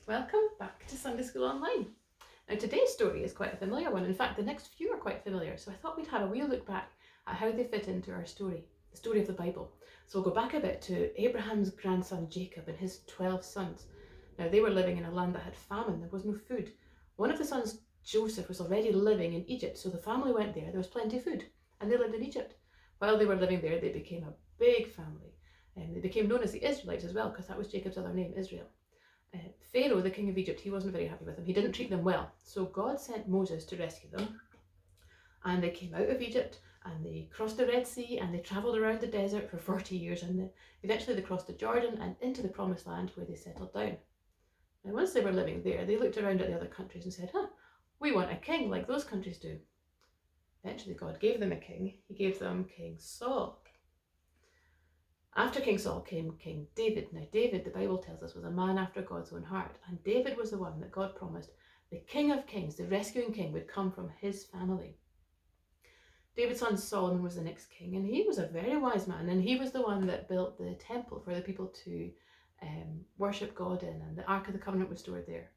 Welcome back to Sunday School Online. Now today's story is quite a familiar one. In fact, the next few are quite familiar, so I thought we'd have a wee look back at how they fit into our story, the story of the Bible. So we'll go back a bit to Abraham's grandson Jacob and his 12 sons. Now they were living in a land that had famine, there was no food. One of the sons, Joseph, was already living in Egypt, so the family went there was plenty of food, and they lived in Egypt. While they were living there, they became a big family, and they became known as the Israelites as well, because that was Jacob's other name, Israel. Pharaoh, the king of Egypt, he wasn't very happy with them. He didn't treat them well. So God sent Moses to rescue them. And they came out of Egypt and they crossed the Red Sea and they travelled around the desert for 40 years. And eventually they crossed the Jordan and into the promised land where they settled down. Now, once they were living there, they looked around at the other countries and said, we want a king like those countries do. Eventually God gave them a king. He gave them King Saul. After King Saul came King David. Now David, the Bible tells us, was a man after God's own heart. And David was the one that God promised the King of Kings, the rescuing king, would come from his family. David's son Solomon was the next king, and he was a very wise man, and he was the one that built the temple for the people to worship God in, and the Ark of the Covenant was stored there.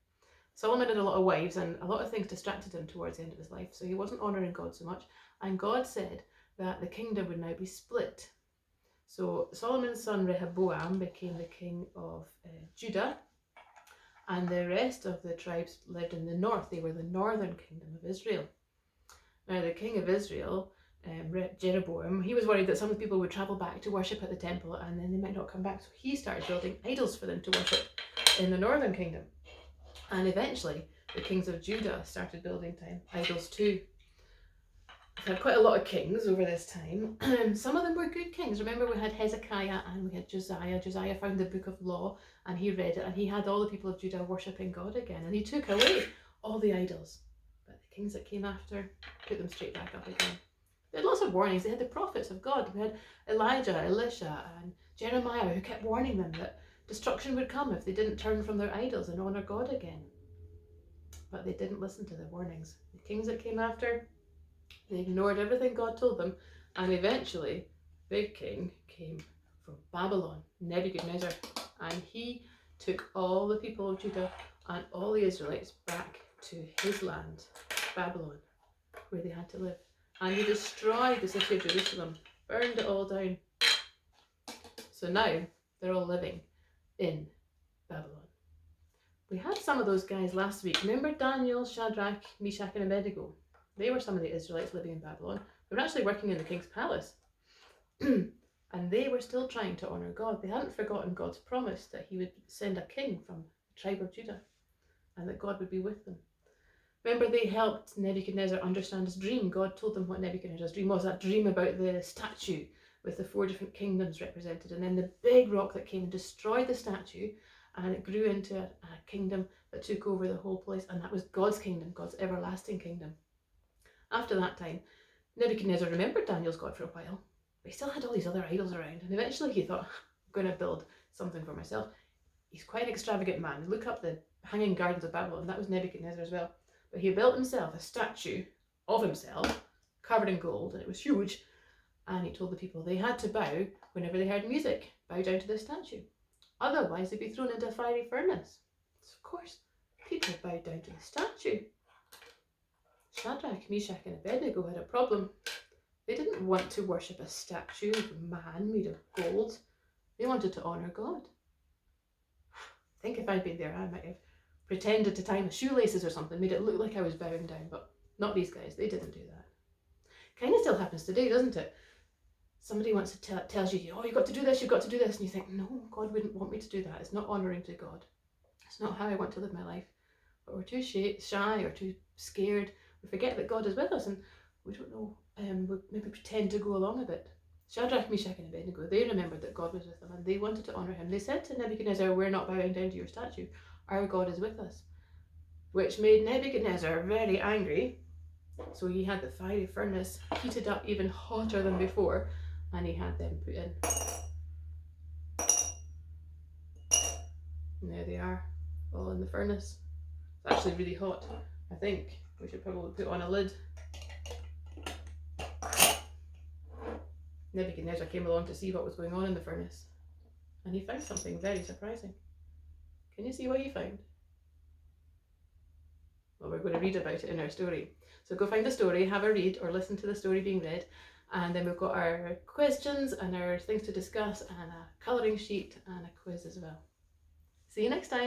Solomon had a lot of wives, and a lot of things distracted him towards the end of his life, so he wasn't honouring God so much, and God said that the kingdom would now be split. So Solomon's son Rehoboam became the king of Judah, and the rest of the tribes lived in the north. They were the northern kingdom of Israel. Now the king of Israel, Jeroboam, he was worried that some of the people would travel back to worship at the temple and then they might not come back. So he started building idols for them to worship in the northern kingdom. And eventually the kings of Judah started building idols too. We've had quite a lot of kings over this time. Some of them were good kings. Remember, we had Hezekiah and we had Josiah. Josiah found the book of law and he read it and he had all the people of Judah worshipping God again, and he took away all the idols. But the kings that came after put them straight back up again. They had lots of warnings. They had the prophets of God. We had Elijah, Elisha and Jeremiah, who kept warning them that destruction would come if they didn't turn from their idols and honour God again. But they didn't listen to the warnings. The kings that came after, they ignored everything God told them, and eventually, big king came from Babylon, Nebuchadnezzar, and he took all the people of Judah and all the Israelites back to his land, Babylon, where they had to live. And he destroyed the city of Jerusalem, burned it all down. So now they're all living in Babylon. We had some of those guys last week. Remember Daniel, Shadrach, Meshach, and Abednego? They were some of the Israelites living in Babylon. They were actually working in the king's palace. And they were still trying to honour God. They hadn't forgotten God's promise that he would send a king from the tribe of Judah and that God would be with them. Remember, they helped Nebuchadnezzar understand his dream. God told them what Nebuchadnezzar's dream was, that dream about the statue with the 4 different kingdoms represented, and then the big rock that came and destroyed the statue, and it grew into a kingdom that took over the whole place, and that was God's kingdom, God's everlasting kingdom. After that time, Nebuchadnezzar remembered Daniel's God for a while, but he still had all these other idols around, and eventually he thought, I'm going to build something for myself. He's quite an extravagant man. Look up the Hanging Gardens of Babylon, that was Nebuchadnezzar as well. But he built himself a statue of himself, covered in gold, and it was huge, and he told the people they had to bow whenever they heard music, bow down to this statue. Otherwise they'd be thrown into a fiery furnace. So of course, people bowed down to the statue. Shadrach, Meshach and Abednego had a problem. They didn't want to worship a statue of a man made of gold. They wanted to honour God. I think if I'd been there, I might have pretended to tie my shoelaces or something, made it look like I was bowing down, but not these guys. They didn't do that. Kind of still happens today, doesn't it? Somebody wants to tells you, you've got to do this, you've got to do this, and you think, no, God wouldn't want me to do that. It's not honouring to God. It's not how I want to live my life. But we're too shy or too scared. We forget that God is with us, and we don't know, we maybe pretend to go along a bit. Shadrach, Meshach and Abednego, they remembered that God was with them and they wanted to honour him. They said to Nebuchadnezzar, we're not bowing down to your statue. Our God is with us. Which made Nebuchadnezzar very angry. So he had the fiery furnace heated up even hotter than before, and he had them put in. And there they are, all in the furnace. It's actually really hot. I think we should probably put on a lid. Nebuchadnezzar came along to see what was going on in the furnace, and he found something very surprising. Can you see what he found? going to read about it in our story. So go find the story, have a read, or listen to the story being read, and then we've got our questions and our things to discuss and a colouring sheet and a quiz as well. See you next time.